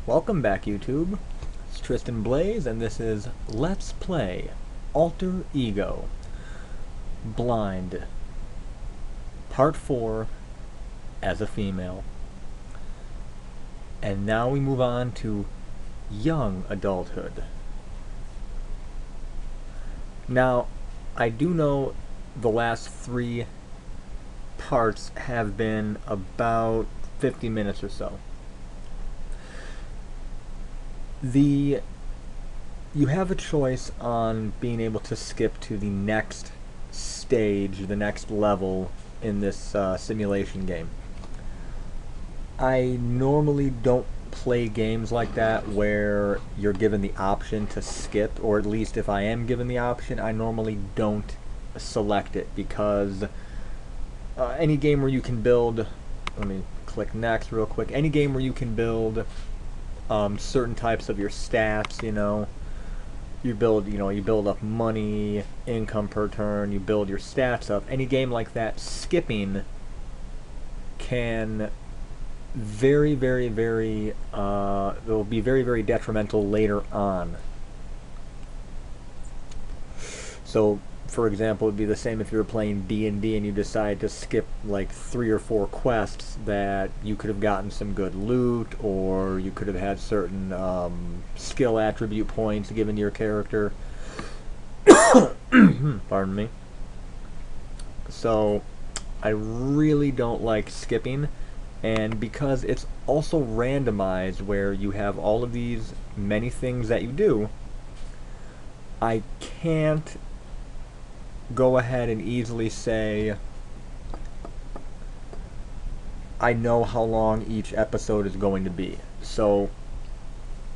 Welcome back, YouTube. It's Tristan Blaze, and this is Let's Play Alter Ego Blind Part 4 as a female. And now we move on to young adulthood. Now, I do know the last 3 parts have been about 50 minutes or so. You have a choice on being able to skip to the next stage, the next level in this simulation game. I normally don't play games like that where you're given the option to skip, or at least if I am given the option, I normally don't select it, because any game where you can build, let me click next real quick, any game where you can build certain types of your stats, you build up money, income per turn, you build your stats up. Any game like that, skipping can it will be very, very detrimental later on. So, for example, it would be the same if you were playing D&D and you decide to skip like 3 or 4 quests that you could have gotten some good loot, or you could have had certain skill attribute points given to your character. Pardon me. So, I really don't like skipping, and because it's also randomized where you have all of these many things that you do, I can't go ahead and easily say I know how long each episode is going to be. So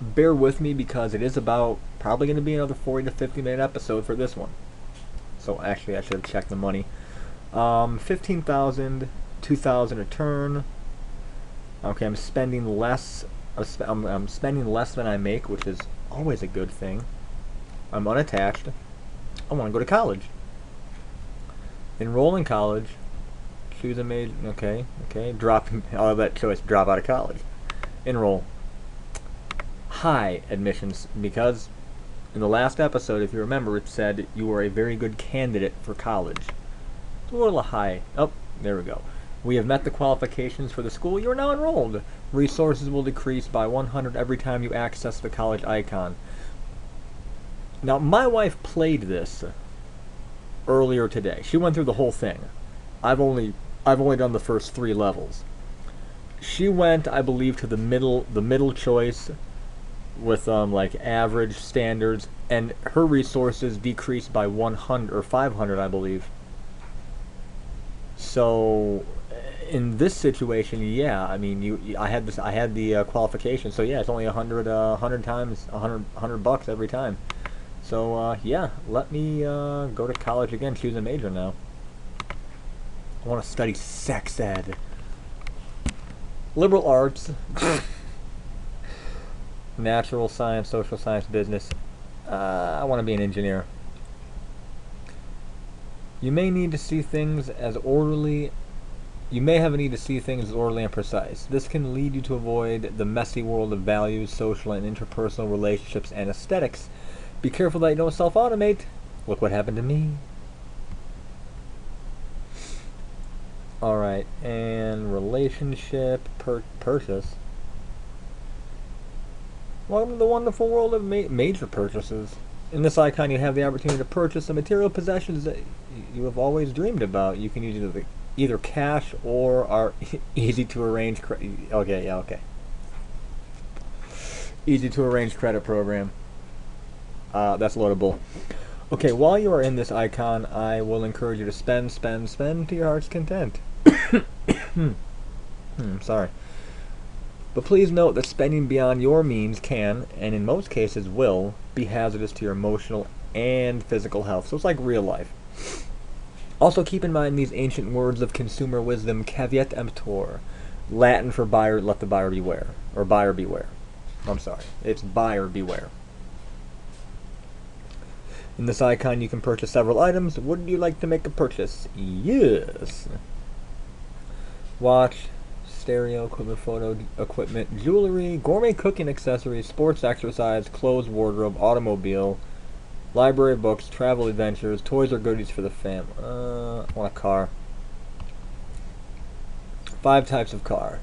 bear with me, because it is about probably going to be another 40 to 50 minute episode for this one. So actually I should have checked the money. 15,000, 2,000 a turn. Okay, I'm spending less. I'm spending less than I make, which is always a good thing. I'm unattached. I want to go to college. Enroll in college. Choose a major. Okay. Drop. I'll have that choice. Drop out of college. Enroll. High admissions, because in the last episode, if you remember, it said you were a very good candidate for college. It's a little high. Oh, there we go. We have met the qualifications for the school. You are now enrolled. Resources will decrease by 100 every time you access the college icon. Now, my wife played this earlier today. She went through the whole thing. I've only done the first 3 levels. She went, I believe, to the middle choice with like average standards, and her resources decreased by 100 or 500, I believe. So in this situation, yeah, I mean, I had the qualification, so yeah, it's only 100 times, 100 bucks every time. So, yeah, let me go to college again, choose a major now. I want to study sex ed. Liberal arts. Natural science, social science, business. I want to be an engineer. You may need to see things as orderly. You may have a need to see things as orderly and precise. This can lead you to avoid the messy world of values, social and interpersonal relationships, and aesthetics. Be careful that you don't self-automate. Look what happened to me. Alright, and relationship, purchase. Welcome to the wonderful world of major purchases. In this icon, you have the opportunity to purchase the material possessions that you have always dreamed about. You can use either cash or our easy to arrange easy to arrange credit program. That's loadable. Okay, while you are in this icon, I will encourage you to spend to your heart's content. Sorry. But please note that spending beyond your means can, and in most cases will, be hazardous to your emotional and physical health. So it's like real life. Also keep in mind these ancient words of consumer wisdom, caveat emptor. Latin for buyer, let the buyer beware. Or buyer beware. I'm sorry. It's buyer beware. In this icon, you can purchase several items. Would you like to make a purchase? Yes. Watch, stereo equipment, photo equipment, jewelry, gourmet cooking accessories, sports exercise, clothes, wardrobe, automobile, library of books, travel adventures, toys or goodies for the family. I want a car. 5 types of car.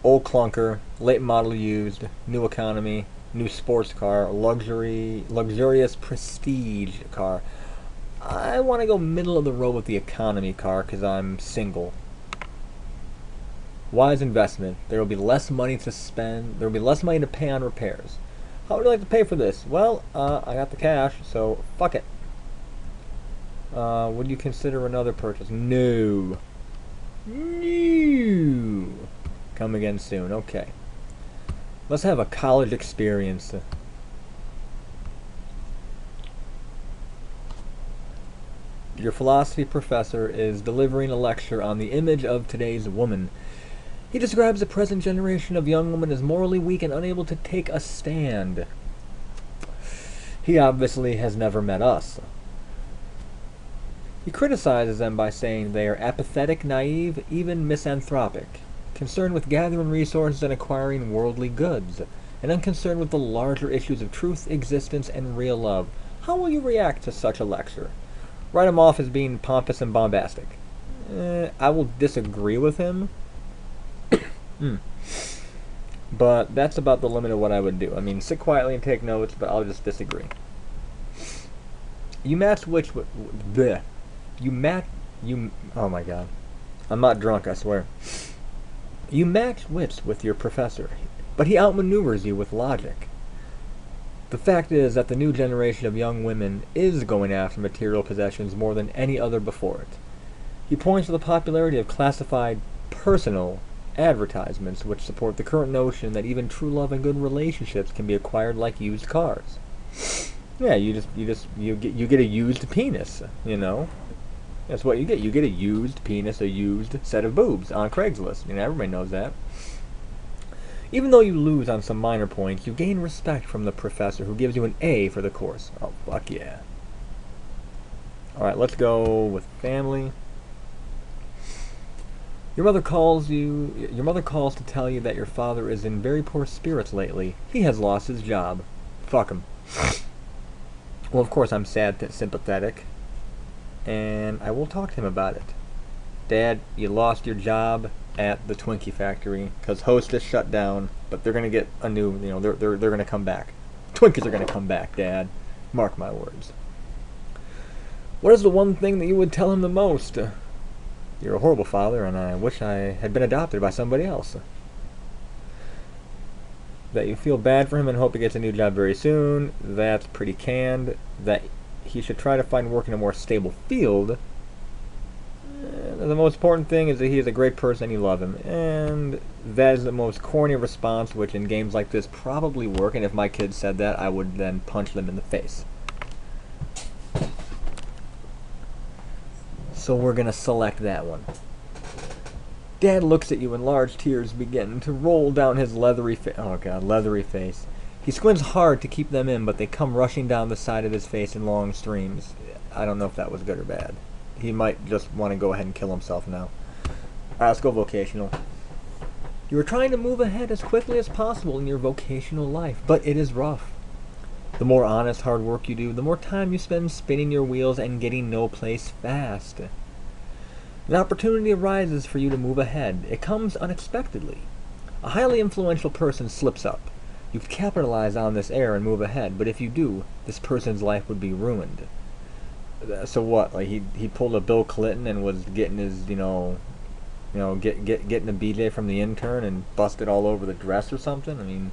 Old clunker, late model used, new economy, new sports car, luxurious prestige car. I want to go middle of the road with the economy car because I'm single. Wise investment. There will be less money to spend. There will be less money to pay on repairs. How would you like to pay for this? Well, I got the cash, so fuck it. Would you consider another purchase? No. No. Come again soon. Okay. Let's have a college experience. Your philosophy professor is delivering a lecture on the image of today's woman. He describes the present generation of young women as morally weak and unable to take a stand. He obviously has never met us. He criticizes them by saying they are apathetic, naive, even misanthropic, concerned with gathering resources and acquiring worldly goods, and unconcerned with the larger issues of truth, existence, and real love. How will you react to such a lecture? Write him off as being pompous and bombastic. I will disagree with him. But that's about the limit of what I would do. I mean, sit quietly and take notes, but I'll just disagree. You match which with bleh. Oh my god. I'm not drunk, I swear. You match wits with your professor, but he outmaneuvers you with logic. The fact is that the new generation of young women is going after material possessions more than any other before it. He points to the popularity of classified personal advertisements which support the current notion that even true love and good relationships can be acquired like used cars. Yeah, you get a used penis, you know. That's what you get. You get a used penis, a used set of boobs on Craigslist. You know, everybody knows that. Even though you lose on some minor points, you gain respect from the professor who gives you an A for the course. Oh, fuck yeah. Alright, let's go with family. Your mother calls to tell you that your father is in very poor spirits lately. He has lost his job. Fuck him. Well, of course I'm sad and sympathetic, and I will talk to him about it. Dad, you lost your job at the Twinkie factory because Hostess shut down, but they're gonna get a new, you know, they're gonna come back. Twinkies are gonna come back, Dad. Mark my words. What is the one thing that you would tell him the most? You're a horrible father, and I wish I had been adopted by somebody else. That you feel bad for him and hope he gets a new job very soon. That's pretty canned. That he should try to find work in a more stable field. The most important thing is that he is a great person and you love him. And that is the most corny response, which in games like this probably work, and if my kids said that, I would then punch them in the face. So we're going to select that one. Dad looks at you and large tears begin to roll down his leathery face. Oh god, leathery face. He squints hard to keep them in, but they come rushing down the side of his face in long streams. I don't know if that was good or bad. He might just want to go ahead and kill himself now. Alright, let's go vocational. You are trying to move ahead as quickly as possible in your vocational life, but it is rough. The more honest, hard work you do, the more time you spend spinning your wheels and getting no place fast. An opportunity arises for you to move ahead. It comes unexpectedly. A highly influential person slips up. You capitalize on this error and move ahead, but if you do, this person's life would be ruined. So what? Like he pulled a Bill Clinton and was getting his, getting a BJ from the intern and busted all over the dress or something? I mean,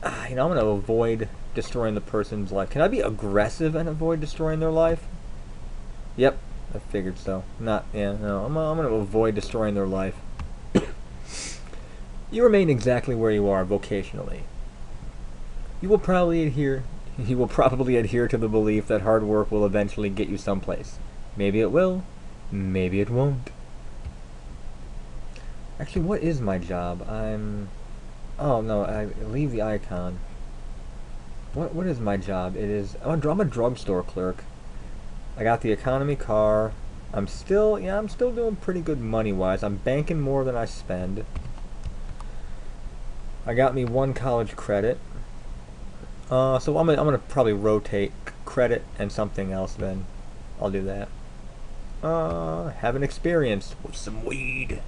I'm going to avoid destroying the person's life. Can I be aggressive and avoid destroying their life? Yep, I figured so. I'm going to avoid destroying their life. You remain exactly where you are vocationally. You will probably adhere to the belief that hard work will eventually get you someplace. Maybe it will, maybe it won't. Actually, what is my job? Oh no, I leave the icon. What is my job? It is, I'm a drugstore clerk. I got the economy car. I'm still doing pretty good money-wise. I'm banking more than I spend. I got me 1 college credit. So I'm gonna probably rotate credit and something else then. I'll do that. Have an experience with some weed.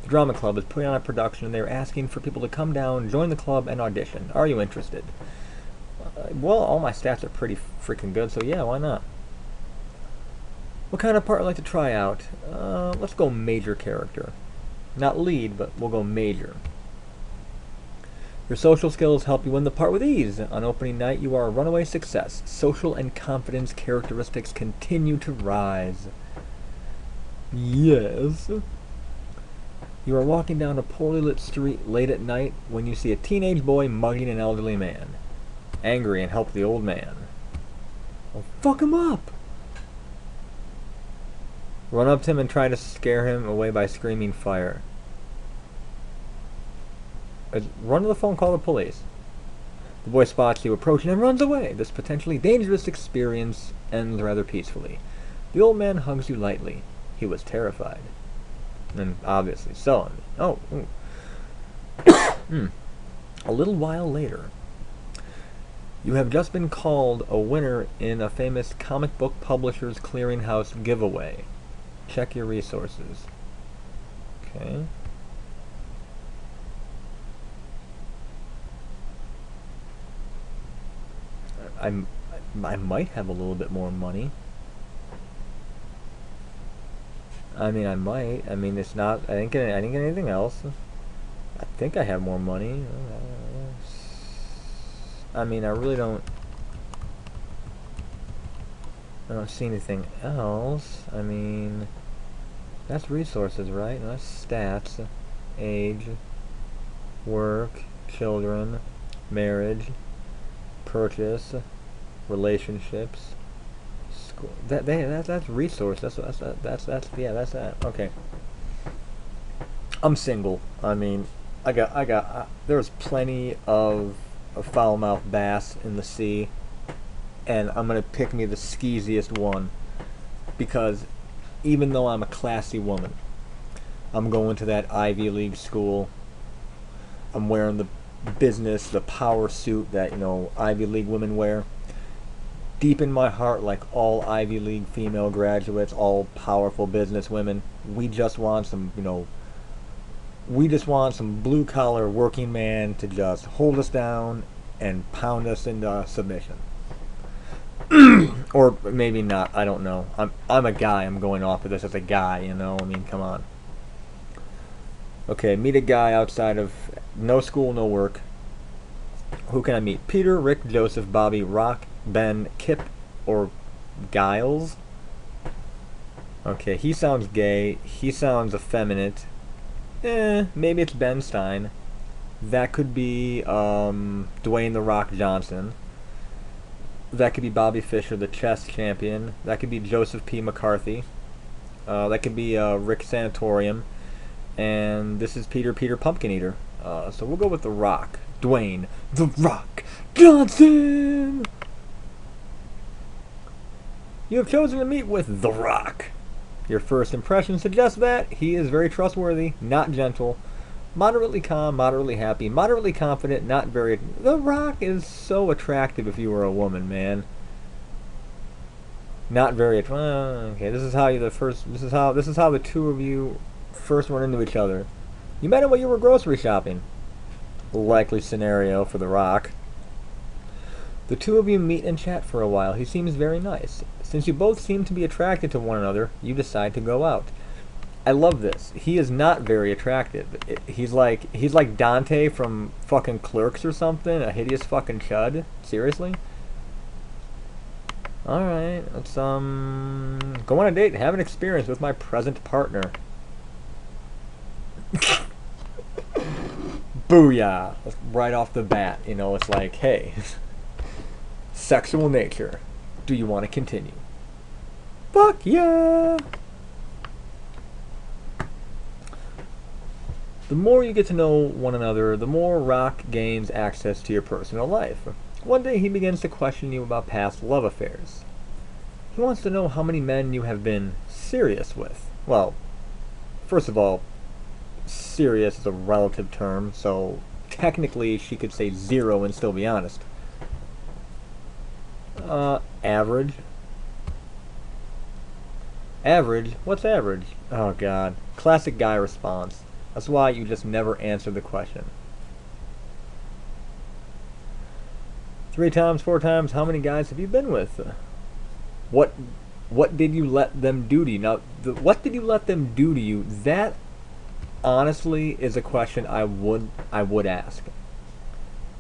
The drama club is putting on a production and they're asking for people to come down, join the club, and audition. Are you interested? Well, all my stats are pretty freaking good, so yeah, why not? What kind of part would you like to try out? Let's go major character. Not lead, but we'll go major. Your social skills help you win the part with ease. On opening night, you are a runaway success. Social and confidence characteristics continue to rise. Yes. You are walking down a poorly lit street late at night when you see a teenage boy mugging an elderly man. Angry and help the old man. Well, fuck him up! Run up to him and try to scare him away by screaming fire. Run to the phone, call the police. The boy spots you approaching and runs away. This potentially dangerous experience ends rather peacefully. The old man hugs you lightly. He was terrified. And obviously so. Oh. A little while later. You have just been called a winner in a famous comic book publisher's clearinghouse giveaway. Check your resources. Okay. I might have a little bit more money. I mean, I might. I mean, it's not. I didn't get anything else. I think I have more money. I mean, I really don't. I don't see anything else. I mean, that's resources, right? No, that's stats, age, work, children, marriage, purchase, relationships, school. That's resource. That's that. Okay. I'm single. I mean, there's plenty of foul-mouthed bass in the sea, and I'm gonna pick me the skeeziest one, because even though I'm a classy woman, I'm going to that Ivy League school. I'm wearing the power suit that, you know, Ivy League women wear. Deep in my heart, like all Ivy League female graduates, all powerful business women, we just want some, you know, blue collar working man to just hold us down and pound us into submission. Or maybe not, I don't know. I'm a guy, I'm going off of this as a guy, you know, I mean, come on. Okay, meet a guy outside of no school, no work. Who can I meet? Peter, Rick, Joseph, Bobby, Rock, Ben, Kip, or Giles? Okay, he sounds gay. He sounds effeminate. Maybe it's Ben Stein. That could be Dwayne "The Rock" Johnson. That could be Bobby Fischer, the chess champion. That could be Joseph P. McCarthy. That could be Rick Sanatorium. And this is Peter Pumpkin Eater. So we'll go with The Rock. Dwayne "The Rock" Johnson! You have chosen to meet with The Rock. Your first impression suggests that he is very trustworthy, not gentle, moderately calm, moderately happy, moderately confident, not very... The Rock is so attractive if you were a woman, man. Not very... okay, this is how the two of you first run into each other. You met him while you were grocery shopping. Likely scenario for The Rock. The two of you meet and chat for a while. He seems very nice. Since you both seem to be attracted to one another, you decide to go out. I love this. He is not very attractive. He's like Dante from fucking Clerks or something. A hideous fucking chud. Seriously? Alright, let's go on a date and have an experience with my present partner. Booyah! Right off the bat, you know, it's like, hey, sexual nature. Do you want to continue? Fuck yeah! The more you get to know one another, the more Rock gains access to your personal life. One day he begins to question you about past love affairs. He wants to know how many men you have been serious with. Well, first of all, serious is a relative term, so technically she could say 0 and still be honest. Average. Average? What's average? Oh god. Classic guy response. That's why you just never answer the question. 3 times, 4 times, how many guys have you been with? What did you let them do to you? Now, what did you let them do to you? That honestly is a question I would ask.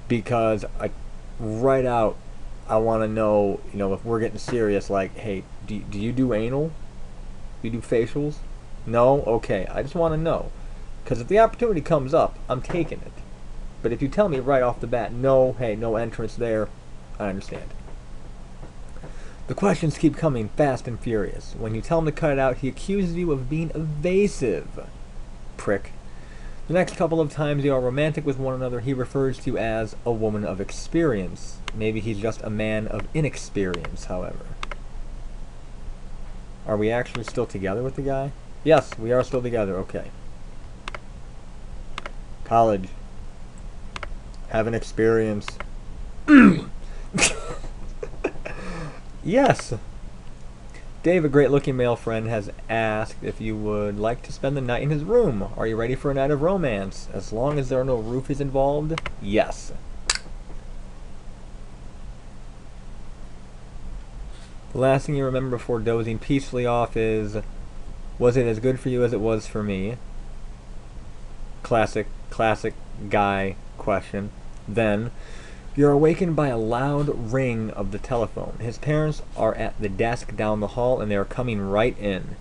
Because right out I want to know, if we're getting serious, like, hey, do you do anal? Do you do facials? No? Okay, I just want to know. Because if the opportunity comes up, I'm taking it. But if you tell me right off the bat, no, hey, no entrance there, I understand. The questions keep coming fast and furious. When you tell him to cut it out, he accuses you of being evasive. Prick. The next couple of times you are romantic with one another, he refers to you as a woman of experience. Maybe he's just a man of inexperience, however. Are we actually still together with the guy? Yes, we are still together, okay. College. Have an experience. Yes. Dave, a great-looking male friend, has asked if you would like to spend the night in his room. Are you ready for a night of romance? As long as there are no roofies involved, yes. The last thing you remember before dozing peacefully off is, was it as good for you as it was for me? Classic guy question. Then, you're awakened by a loud ring of the telephone. His parents are at the desk down the hall and they are coming right in.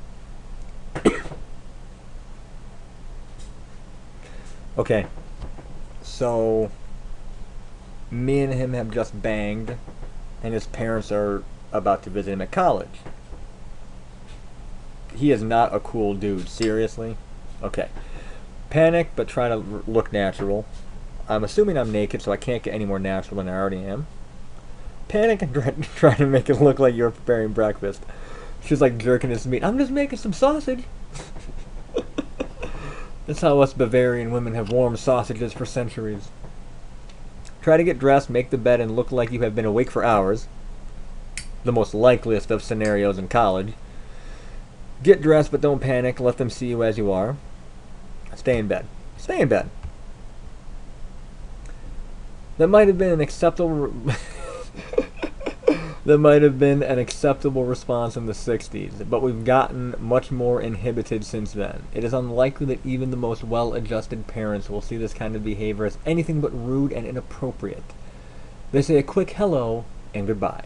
Okay. So, me and him have just banged and his parents are about to visit him at college. He is not a cool dude, seriously. Okay. Panic, but try to look natural. I'm assuming I'm naked, so I can't get any more natural than I already am. Panic and try to make it look like you're preparing breakfast. She's like jerking his meat. I'm just making some sausage. That's how us Bavarian women have warmed sausages for centuries. Try to get dressed, make the bed, and look like you have been awake for hours. The most likeliest of scenarios in college. Get dressed, but don't panic. Let them see you as you are. Stay in bed. Stay in bed. That might have been an acceptable that might have been an acceptable response in the 60s, but we've gotten much more inhibited since then. It is unlikely that even the most well-adjusted parents will see this kind of behavior as anything but rude and inappropriate. They say a quick hello and goodbye.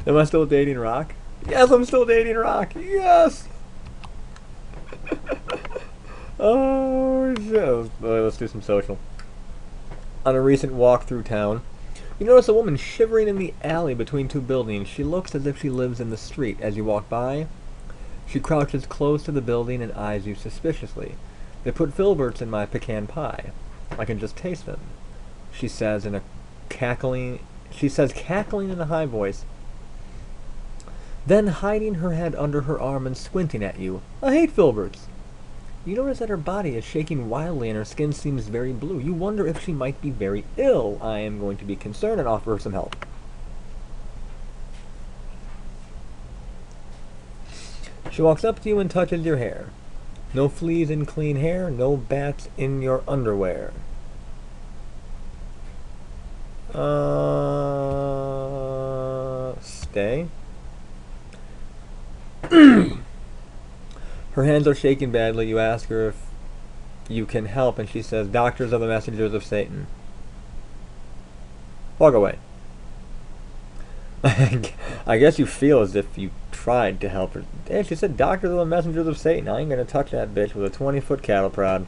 Am I still dating Rock? Yes, I'm still dating Rock. Yes! Oh, shit. Let's do some social. On a recent walk through town, you notice a woman shivering in the alley between 2 buildings. She looks as if she lives in the street. As you walk by, she crouches close to the building and eyes you suspiciously. They put filberts in my pecan pie. I can just taste them. She says cackling in a high voice. Then hiding her head under her arm and squinting at you. I hate filberts. You notice that her body is shaking wildly and her skin seems very blue. You wonder if she might be very ill. I am going to be concerned and offer her some help. She walks up to you and touches your hair. No fleas in clean hair, no bats in your underwear. Stay. Her hands are shaking badly. You ask her if you can help, and she says, doctors are the messengers of Satan. Walk away. I guess you feel as if you tried to help her. Damn, she said doctors are the messengers of Satan. I ain't gonna touch that bitch with a 20-foot cattle prod.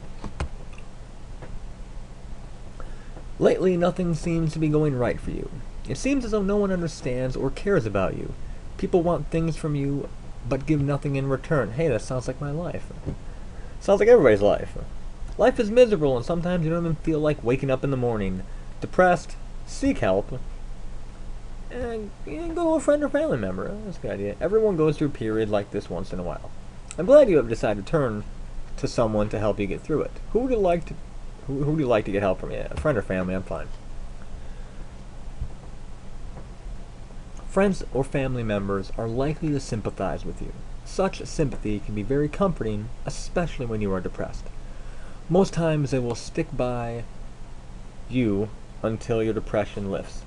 Lately, nothing seems to be going right for you. It seems as though no one understands or cares about you. People want things from you, but give nothing in return. Hey, that sounds like my life. Sounds like everybody's life. Life is miserable, and sometimes you don't even feel like waking up in the morning. Depressed? Seek help. And go to a friend or family member. That's a good idea. Everyone goes through a period like this once in a while. I'm glad you have decided to turn to someone to help you get through it. Who would you like to get help from? Yeah, a friend or family, I'm fine. Friends or family members are likely to sympathize with you. Such sympathy can be very comforting, especially when you are depressed. Most times they will stick by you until your depression lifts.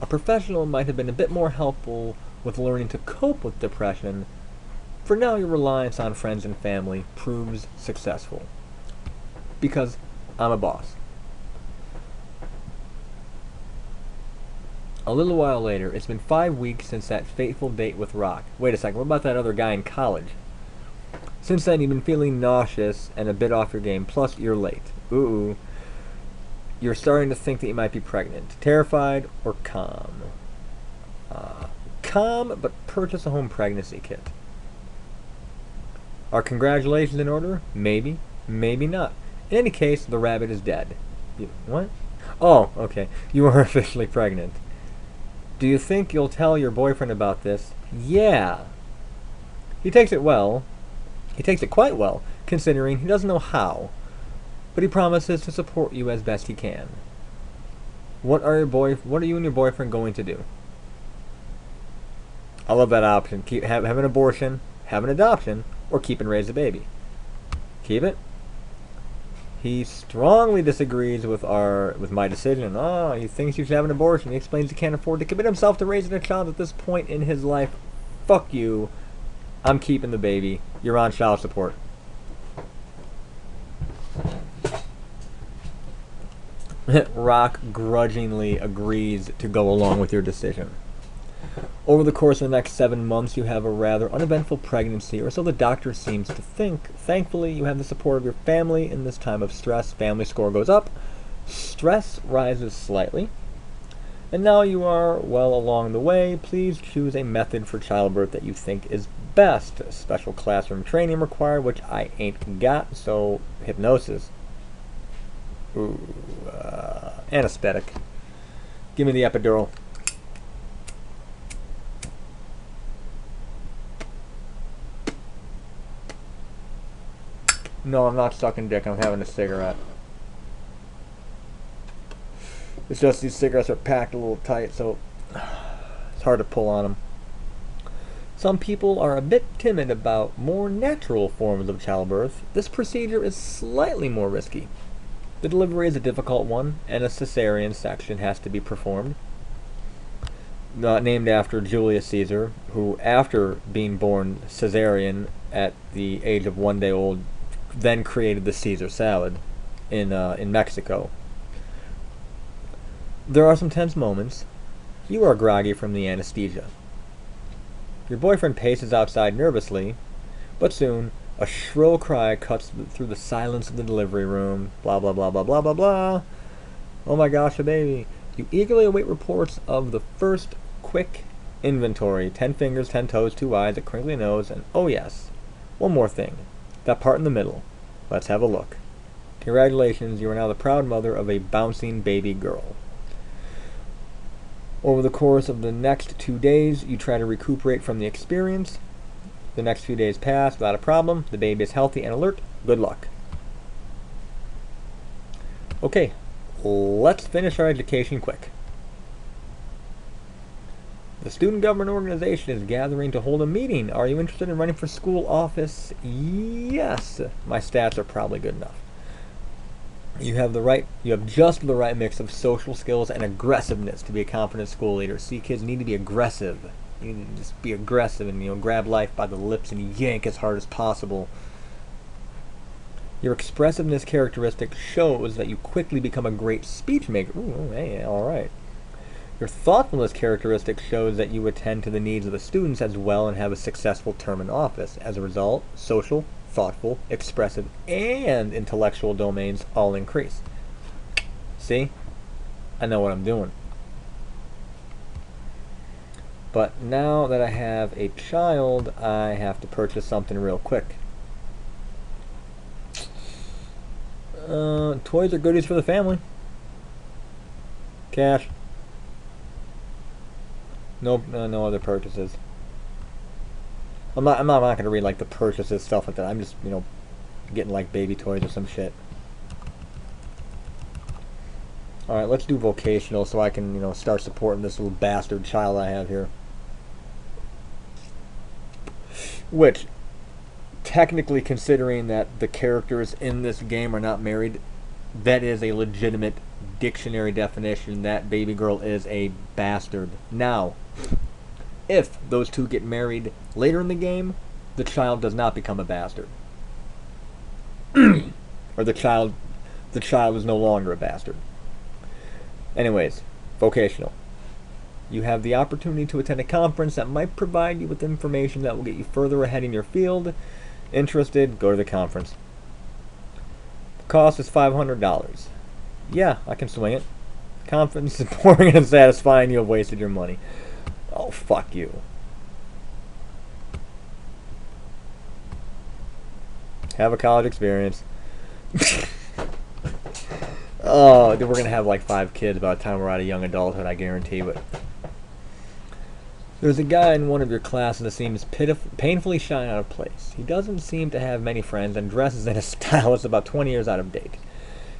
A professional might have been a bit more helpful with learning to cope with depression. For now, your reliance on friends and family proves successful. Because I'm a boss. A little while later, it's been 5 weeks since that fateful date with Rock. Wait a second, what about that other guy in college? Since then, you've been feeling nauseous and a bit off your game, plus you're late. Ooh. You're starting to think that you might be pregnant. Terrified or calm? Calm, but purchase a home pregnancy kit. Are congratulations in order? Maybe. Maybe not. In any case, the rabbit is dead. What? Oh, okay. You are officially pregnant. Do you think you'll tell your boyfriend about this? Yeah. He takes it well. He takes it quite well, considering he doesn't know how. But he promises to support you as best he can. What are you and your boyfriend going to do? I love that option. Have an abortion, have an adoption, or keep and raise a baby. Keep it. He strongly disagrees with my decision. Oh, he thinks you should have an abortion. He explains he can't afford to commit himself to raising a child at this point in his life. Fuck you. I'm keeping the baby. You're on child support. Rock grudgingly agrees to go along with your decision. Over the course of the next 7 months, you have a rather uneventful pregnancy, or so the doctor seems to think. Thankfully, you have the support of your family in this time of stress. Family score goes up. Stress rises slightly. And now you are well along the way. Please choose a method for childbirth that you think is best. Special classroom training required, which I ain't got, so hypnosis. Ooh, anesthetic. Give me the epidural. No, I'm not sucking dick. I'm having a cigarette. It's just these cigarettes are packed a little tight, so it's hard to pull on them. Some people are a bit timid about more natural forms of childbirth. This procedure is slightly more risky. The delivery is a difficult one, and a cesarean section has to be performed. Named after Julius Caesar, who, after being born cesarean at the age of 1 day old, then created the Caesar salad in Mexico. There are some tense moments. You are groggy from the anesthesia. Your boyfriend paces outside nervously, but soon a shrill cry cuts through the silence of the delivery room. Blah, blah, blah, blah, blah, blah, blah. Oh my gosh, a baby. You eagerly await reports of the first quick inventory. 10 fingers, 10 toes, 2 eyes, a crinkly nose, and oh yes, one more thing. That part in the middle. Let's have a look. Congratulations, you are now the proud mother of a bouncing baby girl. Over the course of the next 2 days, you try to recuperate from the experience. The next few days pass without a problem. The baby is healthy and alert. Good luck. Okay, let's finish our education quick. The student government organization is gathering to hold a meeting. Are you interested in running for school office? Yes. My stats are probably good enough. You have just the right mix of social skills and aggressiveness to be a confident school leader. See, kids need to be aggressive. You need to just be aggressive and grab life by the lips and yank as hard as possible. Your expressiveness characteristic shows that you quickly become a great speech maker. Ooh, hey, all right. Your thoughtfulness characteristic shows that you attend to the needs of the students as well and have a successful term in office. As a result, social, thoughtful, expressive, and intellectual domains all increase. See? I know what I'm doing. But now that I have a child, I have to purchase something real quick. Toys or goodies for the family. Cash. No other purchases. I'm not gonna read like the purchases, stuff like that. I'm just, getting like baby toys or some shit. Alright, let's do vocational so I can, start supporting this little bastard child I have here. Which, technically considering that the characters in this game are not married, that is a legitimate dictionary definition. That baby girl is a bastard. Now, if those two get married later in the game, the child does not become a bastard. Or the child is no longer a bastard. Anyways, vocational. You have the opportunity to attend a conference that might provide you with information that will get you further ahead in your field. Interested? Go to the conference. The cost is $500. Yeah, I can swing it. Conference is boring and satisfying. You have wasted your money. Oh, fuck you. Have a college experience. Oh, dude, we're gonna have like 5 kids by the time we're out of young adulthood, I guarantee. But there's a guy in one of your classes that seems painfully shy and out of place. He doesn't seem to have many friends and dresses in a style that's about 20 years out of date.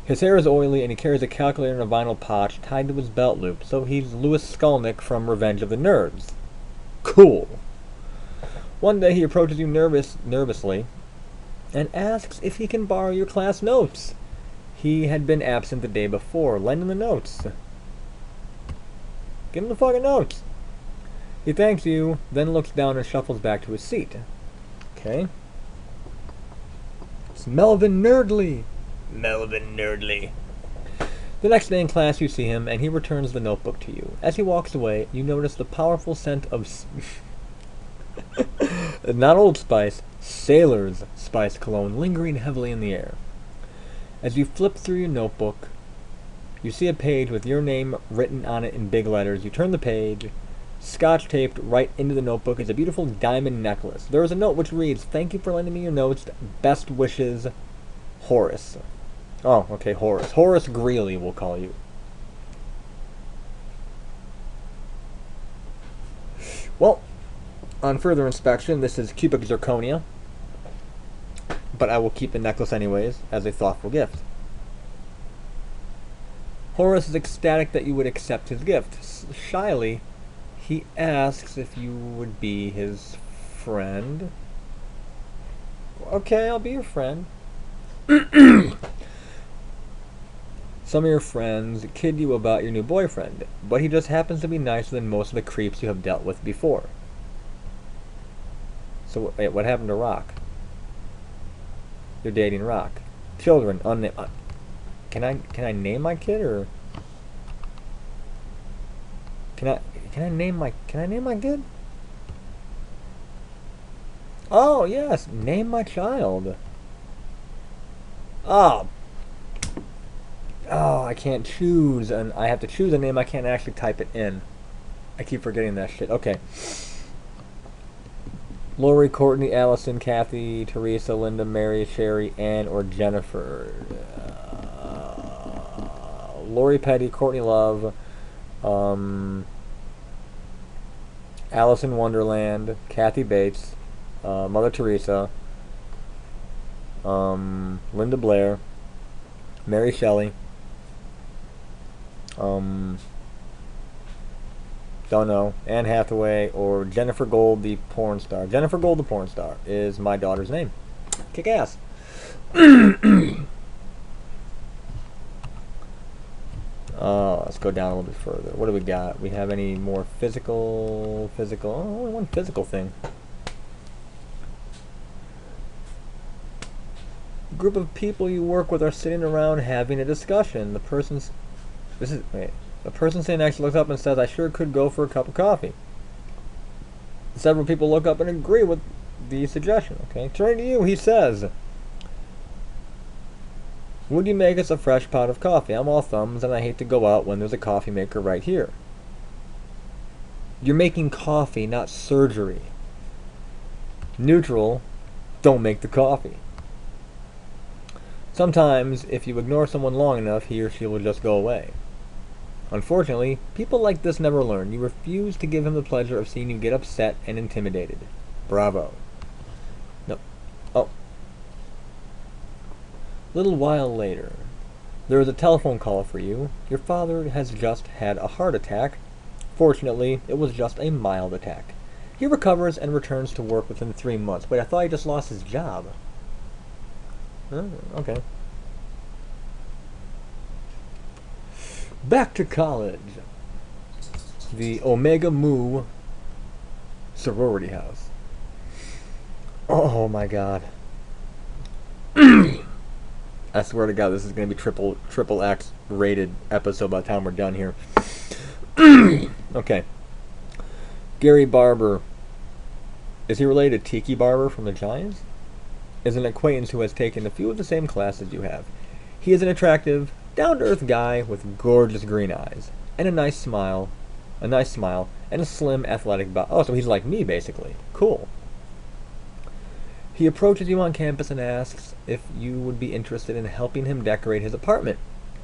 His hair is oily and he carries a calculator in a vinyl pouch tied to his belt loop, so he's Louis Skolnick from Revenge of the Nerds. Cool. One day he approaches you nervously and asks if he can borrow your class notes. He had been absent the day before. Lend him the notes. Give him the fucking notes. He thanks you, then looks down and shuffles back to his seat. Okay. It's Melvin Nerdly. Melvin Nerdly. The next day in class you see him, and he returns the notebook to you. As he walks away, you notice the powerful scent of... not Old Spice, Sailor's Spice cologne lingering heavily in the air. As you flip through your notebook, you see a page with your name written on it in big letters. You turn the page. Scotch taped right into the notebook is a beautiful diamond necklace. There is a note which reads, "Thank you for lending me your notes. Best wishes, Horace." Oh, okay, Horace. Horace Greeley, we'll call you. Well, on further inspection, this is cubic zirconia. But I will keep the necklace anyways, as a thoughtful gift. Horace is ecstatic that you would accept his gift. Shyly, he asks if you would be his friend. Okay, I'll be your friend. Some of your friends kid you about your new boyfriend, but he just happens to be nicer than most of the creeps you have dealt with before. So, wait, what happened to Rock? You're dating Rock. Children, unnamed. Can I name my kid, or can I name my kid? Oh yes, name my child. Oh, I can't choose, and I have to choose a name. I can't actually type it in. I keep forgetting that shit. Okay. Lori, Courtney, Allison, Kathy, Teresa, Linda, Mary, Sherry, Ann, or Jennifer. Lori Petty, Courtney Love, Allison Wonderland, Kathy Bates, Mother Teresa, Linda Blair, Mary Shelley, don't know, Anne Hathaway, or Jennifer Gold, the porn star. Jennifer Gold, the porn star, is my daughter's name. Kick ass. Let's go down a little bit further. What do we got? We have any more physical? Oh, only one physical thing. A group of people you work with are sitting around having a discussion. The person sitting next looks up and says, "I sure could go for a cup of coffee." Several people look up and agree with the suggestion. Okay, turning to you, he says, "Would you make us a fresh pot of coffee? I'm all thumbs, and I hate to go out when there's a coffee maker right here." You're making coffee, not surgery. Neutral, don't make the coffee. Sometimes, if you ignore someone long enough, he or she will just go away. Unfortunately, people like this never learn. You refuse to give him the pleasure of seeing you get upset and intimidated. Bravo. No. Oh. Little while later, there is a telephone call for you. Your father has just had a heart attack. Fortunately, it was just a mild attack. He recovers and returns to work within 3 months. Wait, I thought he just lost his job. Oh, okay. Back to college. The Omega Mu sorority house. Oh my god. I swear to God, this is going to be triple X rated episode by the time we're done here. Okay. Gary Barber. Is he related to Tiki Barber from the Giants? Is an acquaintance who has taken a few of the same classes you have. He is an attractive, down-to-earth guy with gorgeous green eyes and a nice smile, and a slim, athletic body. Oh, so he's like me, basically. Cool. He approaches you on campus and asks if you would be interested in helping him decorate his apartment.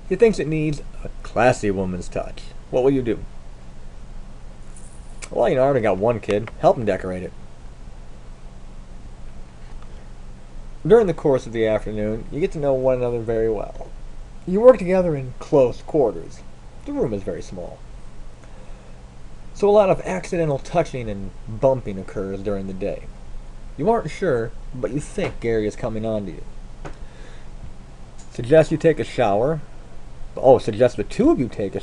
He thinks it needs a classy woman's touch. What will you do? Well, I already got one kid. Help him decorate it. During the course of the afternoon, you get to know one another very well. You work together in close quarters. The room is very small. So a lot of accidental touching and bumping occurs during the day. You aren't sure, but you think Gary is coming on to you. Suggest you take a shower. Oh, suggest the two of you take a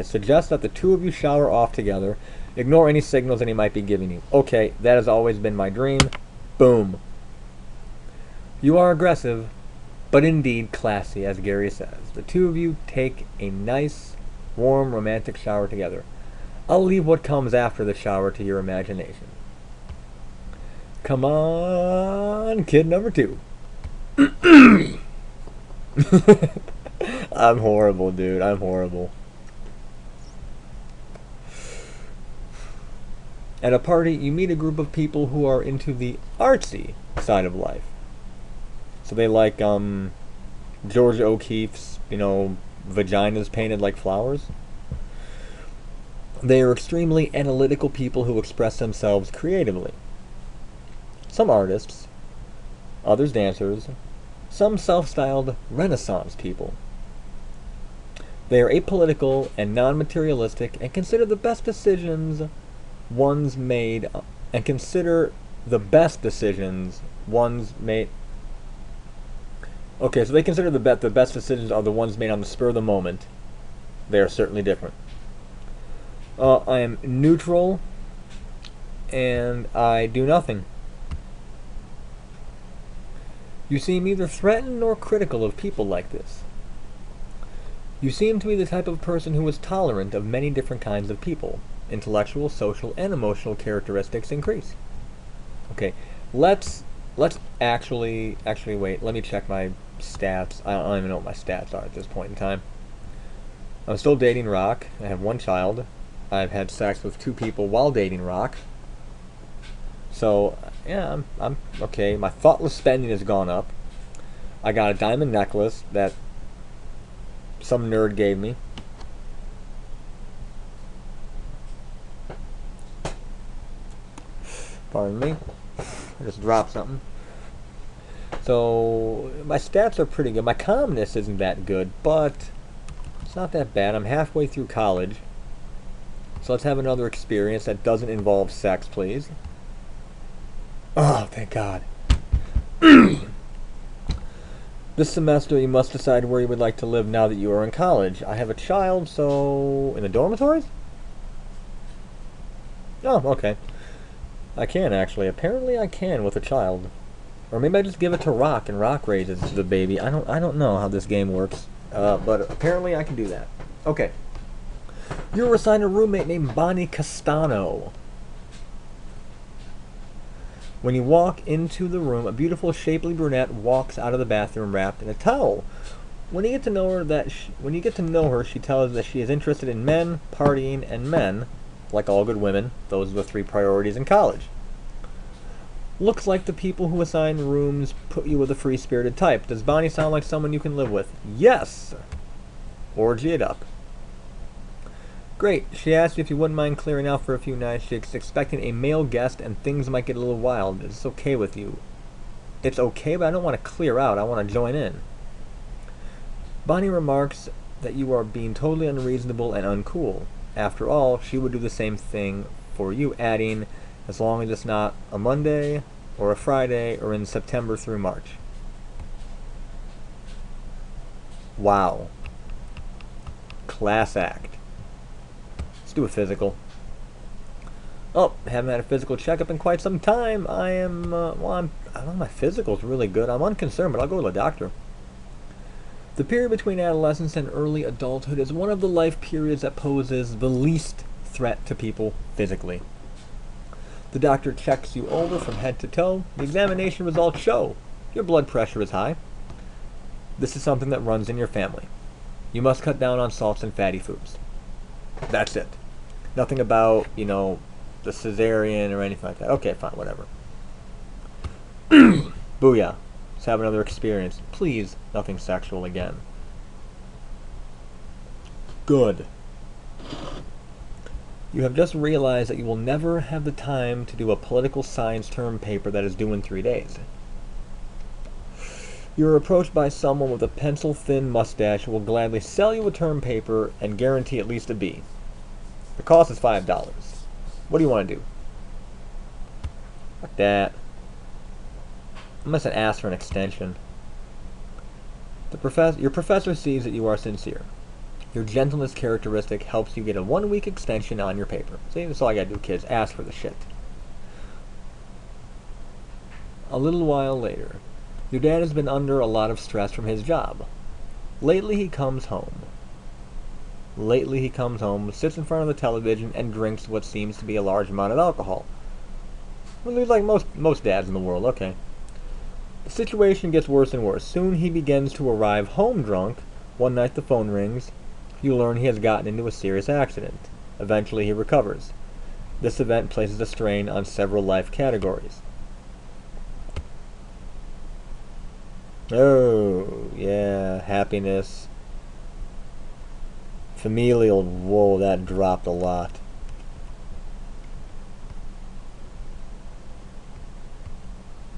suggest that the two of you shower off together. Ignore any signals that he might be giving you. Okay, that has always been my dream. Boom. You are aggressive, but indeed classy, as Gary says. The two of you take a nice, warm, romantic shower together. I'll leave what comes after the shower to your imagination. Come on, kid number 2. I'm horrible, dude. I'm horrible. At a party, you meet a group of people who are into the artsy side of life. So they like George O'Keeffe's, vaginas painted like flowers. They are extremely analytical people who express themselves creatively. Some artists, others dancers, some self-styled Renaissance people. They are apolitical and non-materialistic and consider the best decisions one's made Okay, so they consider the best decisions are the ones made on the spur of the moment. They are certainly different. I am neutral, and I do nothing. You seem neither threatened nor critical of people like this. You seem to be the type of person who is tolerant of many different kinds of people. Intellectual, social, and emotional characteristics increase. Okay, let's actually wait. Let me check my stats. I don't even know what my stats are at this point in time. I'm still dating Rock. I have one child. I've had sex with 2 people while dating Rock. So yeah, I'm okay. My thoughtless spending has gone up. I got a diamond necklace that some nerd gave me. Pardon me. I just dropped something. So my stats are pretty good. My calmness isn't that good, but it's not that bad. I'm halfway through college. So let's have another experience that doesn't involve sex, please. Oh, thank God. This semester you must decide where you would like to live now that you are in college. I have a child, so... in the dormitories? Oh, okay. I can, actually. Apparently I can with a child. Or maybe I just give it to Rock and Rock raises the baby. I don't know how this game works. But apparently I can do that. Okay. You were assigned a roommate named Bonnie Castano. When you walk into the room, a beautiful, shapely brunette walks out of the bathroom wrapped in a towel. When you get to know her, she tells you that she is interested in men, partying, and men. Like all good women, those are the 3 priorities in college. Looks like the people who assign rooms put you with a free-spirited type. Does Bonnie sound like someone you can live with? Yes! Orgy it up. Great. She asked you if you wouldn't mind clearing out for a few nights. She's expecting a male guest and things might get a little wild. Is this okay with you? It's okay, but I don't want to clear out. I want to join in. Bonnie remarks that you are being totally unreasonable and uncool. After all, she would do the same thing for you, adding, as long as it's not a Monday or a Friday or in September through March. Wow. Class act. Let's do a physical. Oh, haven't had a physical checkup in quite some time. I don't know, my physical's really good. I'm unconcerned, but I'll go to the doctor. The period between adolescence and early adulthood is one of the life periods that poses the least threat to people physically. The doctor checks you over from head to toe. The examination results show your blood pressure is high. This is something that runs in your family. You must cut down on salts and fatty foods. That's it. Nothing about, the cesarean or anything like that. Okay, fine, whatever. Booyah. Let's have another experience. Please, nothing sexual again. Good. You have just realized that you will never have the time to do a political science term paper that is due in 3 days. You are approached by someone with a pencil-thin mustache who will gladly sell you a term paper and guarantee at least a B. The cost is $5. What do you want to do? Fuck that. I must have asked for an extension. Your professor sees that you are sincere. Your gentleness characteristic helps you get a 1-week extension on your paper. See, that's all I gotta do, kids. Ask for the shit. A little while later, your dad has been under a lot of stress from his job. Lately he comes home, sits in front of the television, and drinks what seems to be a large amount of alcohol. Well, like most dads in the world, okay. The situation gets worse and worse. Soon he begins to arrive home drunk. One night the phone rings. You learn he has gotten into a serious accident. Eventually he recovers. This event places a strain on several life categories. Oh, yeah, happiness. Familial, whoa, that dropped a lot.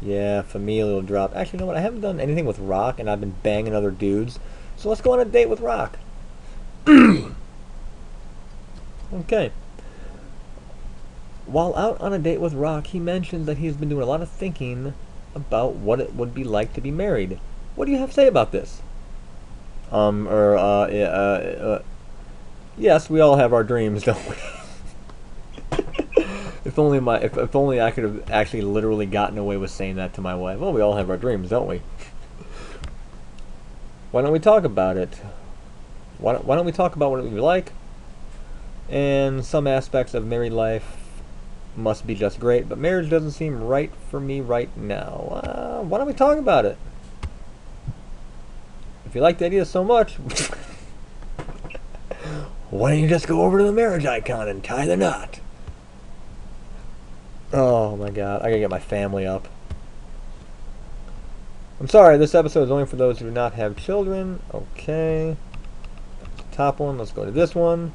Yeah, familial drop. Actually, you know what? I haven't done anything with Rock, and I've been banging other dudes. So let's go on a date with Rock. Okay. While out on a date with Rock, he mentions that he's been doing a lot of thinking about what it would be like to be married. What do you have to say about this? Yes, we all have our dreams, don't we? If only I could have actually literally gotten away with saying that to my wife. Well, we all have our dreams, don't we? Why don't we talk about it? Why don't we talk about what it would be like? And some aspects of married life must be just great, but marriage doesn't seem right for me right now. Why don't we talk about it? If you like the idea so much, why don't you just go over to the marriage icon and tie the knot? Oh my god, I gotta get my family up. I'm sorry, this episode is only for those who do not have children. Okay. Top one, let's go to this one.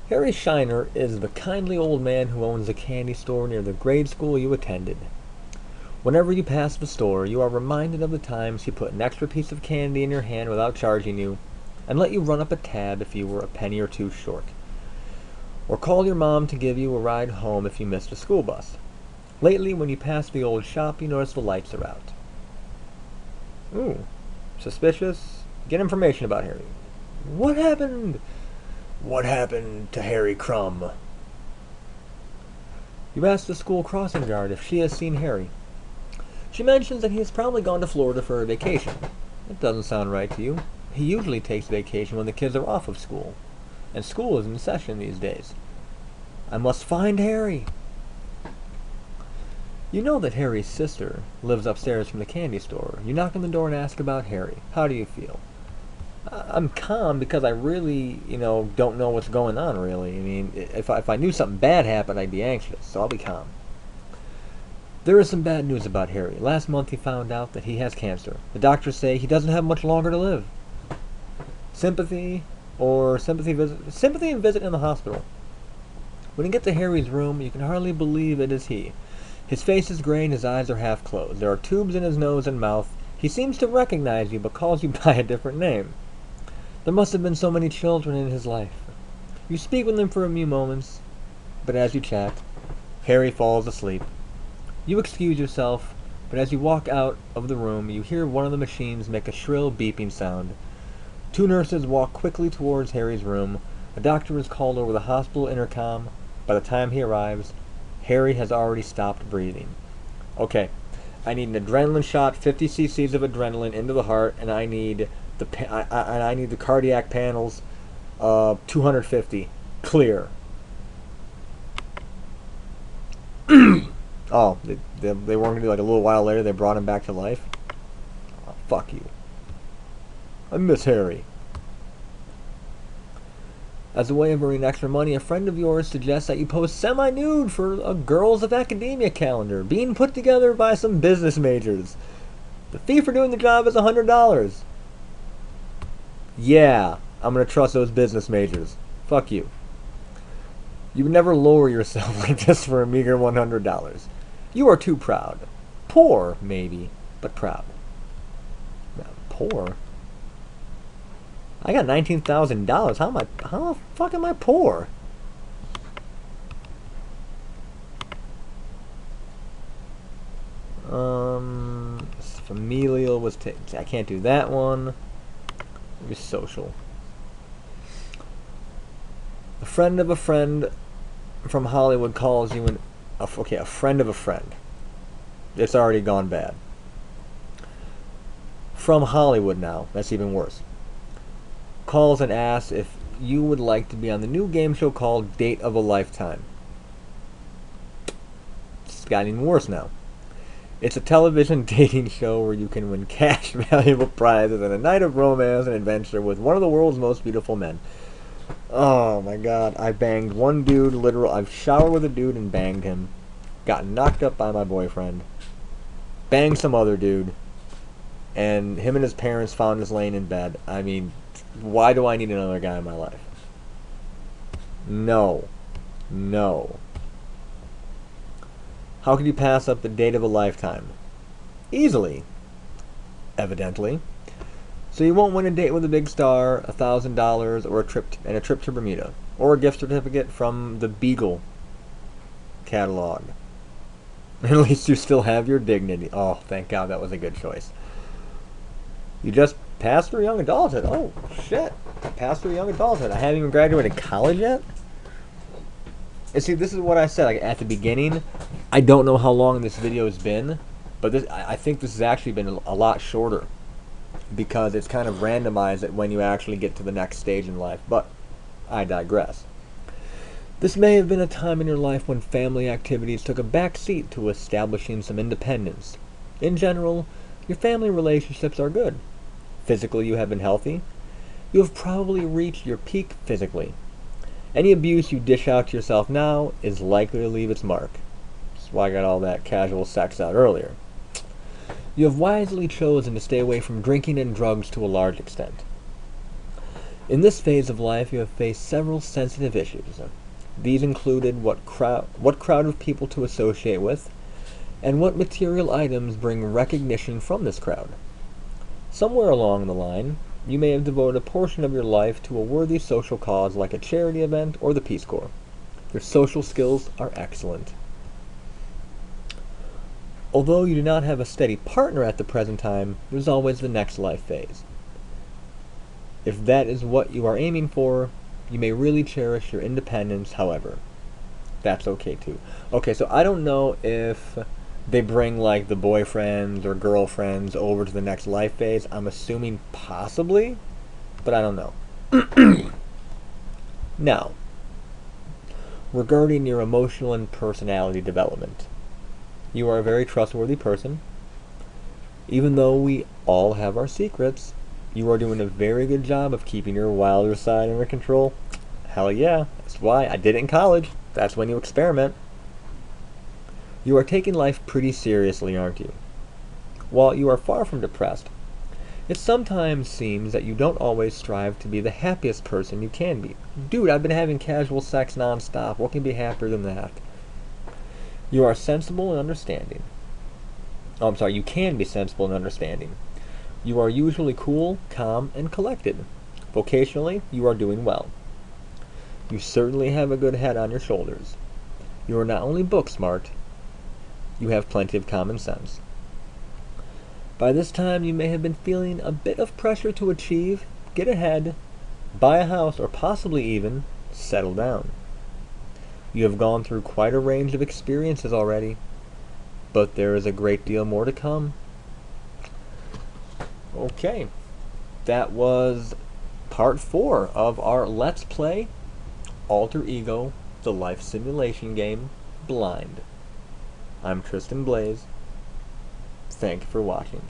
Harry Shiner is the kindly old man who owns a candy store near the grade school you attended. Whenever you pass the store, you are reminded of the times he put an extra piece of candy in your hand without charging you, and let you run up a tab if you were a penny or two short. Or call your mom to give you a ride home if you missed a school bus. Lately, when you pass the old shop, you notice the lights are out. Ooh, suspicious? Get information about Harry. What happened? What happened to Harry Crumb? You ask the school crossing guard if she has seen Harry. She mentions that he has probably gone to Florida for a vacation. It doesn't sound right to you. He usually takes vacation when the kids are off of school. And school is in session these days. I must find Harry. You know that Harry's sister lives upstairs from the candy store. You knock on the door and ask about Harry. How do you feel? I'm calm because I really, don't know what's going on, really. I mean, if I knew something bad happened, I'd be anxious, so I'll be calm. There is some bad news about Harry. Last month he found out that he has cancer. The doctors say he doesn't have much longer to live. Sympathy or sympathy and visit in the hospital. When you get to Harry's room, you can hardly believe it is he. His face is gray and his eyes are half closed. There are tubes in his nose and mouth. He seems to recognize you, but calls you by a different name. There must have been so many children in his life. You speak with him for a few moments, but as you chat, Harry falls asleep. You excuse yourself, but as you walk out of the room, you hear one of the machines make a shrill beeping sound. Two nurses walk quickly towards Harry's room. A doctor is called over the hospital intercom. By the time he arrives, Harry has already stopped breathing. Okay, I need an adrenaline shot, 50 cc's of adrenaline into the heart, and I need the cardiac panels, 250 clear. Oh, they weren't gonna do like a little while later. They brought him back to life. Oh, fuck you. I miss Harry. As a way of earning extra money, a friend of yours suggests that you post semi-nude for a Girls of Academia calendar being put together by some business majors. The fee for doing the job is $100. Yeah, I'm gonna trust those business majors. Fuck you. You would never lower yourself like this for a meager $100. You are too proud. Poor, maybe, but proud. Now, poor? I got $19,000. How the fuck am I poor? Familial was I can't do that one. Maybe social. A friend of a friend from Hollywood calls you okay, a friend of a friend. It's already gone bad. From Hollywood now. That's even worse. Calls and asks if you would like to be on the new game show called Date of a Lifetime. It's gotten even worse now. It's a television dating show where you can win cash, valuable prizes, and a night of romance and adventure with one of the world's most beautiful men. Oh my god, I banged one dude, I've showered with a dude and banged him. Got knocked up by my boyfriend. Banged some other dude. And him and his parents found us laying in bed. I mean, why do I need another guy in my life? No. No. How could you pass up the date of a lifetime? Easily. Evidently. So you won't win a date with a big star, $1,000, or a trip to Bermuda, or a gift certificate from the Beagle catalog. At least you still have your dignity. Oh, thank God, that was a good choice. You just passed through young adulthood. Oh, shit. I passed through young adulthood. I haven't even graduated college yet? And see, this is what I said like, at the beginning. I don't know how long this video has been, but I think this has actually been a lot shorter because it's kind of randomized at when you actually get to the next stage in life. But I digress. This may have been a time in your life when family activities took a back seat to establishing some independence. In general, your family relationships are good. Physically, you have been healthy. You have probably reached your peak physically. Any abuse you dish out to yourself now is likely to leave its mark. That's why I got all that casual sex out earlier. You have wisely chosen to stay away from drinking and drugs to a large extent. In this phase of life, you have faced several sensitive issues. These included what crowd of people to associate with, and what material items bring recognition from this crowd. Somewhere along the line, you may have devoted a portion of your life to a worthy social cause like a charity event or the Peace Corps. Your social skills are excellent. Although you do not have a steady partner at the present time, there's always the next life phase. If that is what you are aiming for, you may really cherish your independence, however. That's okay too. Okay, so I don't know if they bring like the boyfriends or girlfriends over to the next life phase. I'm assuming possibly, but I don't know. Now, regarding your emotional and personality development, you are a very trustworthy person. Even though we all have our secrets, you are doing a very good job of keeping your wilder side under control. Hell yeah, that's why I did it in college. That's when you experiment. You are taking life pretty seriously, aren't you? While you are far from depressed, It sometimes seems that you don't always strive to be the happiest person you can be. Dude, I've been having casual sex nonstop. What can be happier than that? You are sensible and understanding. Oh, I'm sorry, you can be sensible and understanding. You are usually cool, calm, and collected. Vocationally, you are doing well. You certainly have a good head on your shoulders. You are not only book smart, you have plenty of common sense. By this time, you may have been feeling a bit of pressure to achieve, get ahead, buy a house, or possibly even settle down. You have gone through quite a range of experiences already, but there is a great deal more to come. Okay, that was part 4 of our Let's Play Alter Ego, the life simulation game, Blind. I'm Tristan Blaze. Thank you for watching.